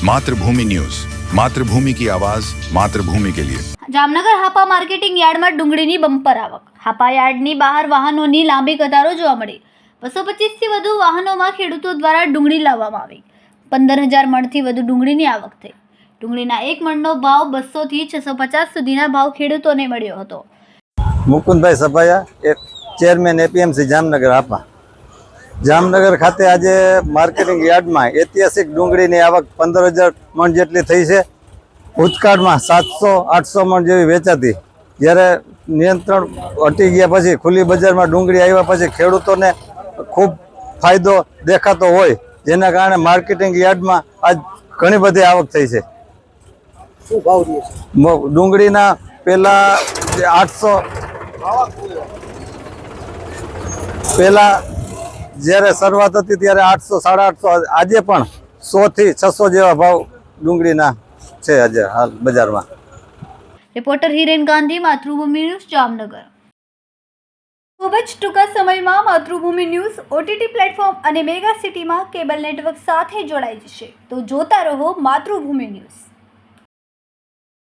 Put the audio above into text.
मातृभूमि न्यूज, मातृभूमि की आवाज, मातृभूमि के लिए। જામનગર હાપા માર્કેટિંગ યાર્ડમાં ડુંગળીની બમ્પર આવક। હાપા યાર્ડની બહાર વાહનોની લાંબી કતારો જોવા મળી। 225 થી વધુ વાહનોમાં ખેડૂતો દ્વારા ડુંગળી લાવવામાં આવી। 15,000 મણથી વધુ ડુંગળીની આવક થઈ। ડુંગળીના એક મણનો ભાવ 200 થી 650 સુધીના ભાવ ખેડૂતોને મળ્યો હતો। મુકુંદભાઈ સભાયા, એક ચેરમેન એપીએમસી જામનગર હાપા। જામનગર ખાતે આજે માર્કેટિંગ યાર્ડમાં ઐતિહાસિક ડુંગળીની આવક 15,000 મણ જેટલી થઈ છે। ભૂતકાળમાં 700-800 મણ જેવી વેચાતી, જ્યારે નિયંત્રણ હટી ગયા પછી ખુલ્લી બજારમાં ડુંગળી આવ્યા પછી ખેડૂતોને ખૂબ ફાયદો દેખાતો હોય, જેના કારણે માર્કેટિંગ યાર્ડમાં આજ ઘણી બધી આવક થઈ છે। શું ભાવ રહે છે ડુંગળીના પહેલા 800, પહેલા જ્યારે શરૂઆત હતી ત્યારે 800-850, આજે પણ 100 થી 600 જેવા ભાવ ડુંગળીના છે આજે હાલ બજારમાં। Reporter Hiren Gandhi, Matrubhumi news, Jamnagar. ખૂબ જ ટૂંકા સમયમાં માતૃભૂમિ ન્યૂઝ ઓટીટી પ્લેટફોર્મ અને મેગા સિટીમાં કેબલ નેટવર્ક સાથે જોડાઈ જશે, તો જોતા રહો માતૃભૂમિ ન્યૂઝ।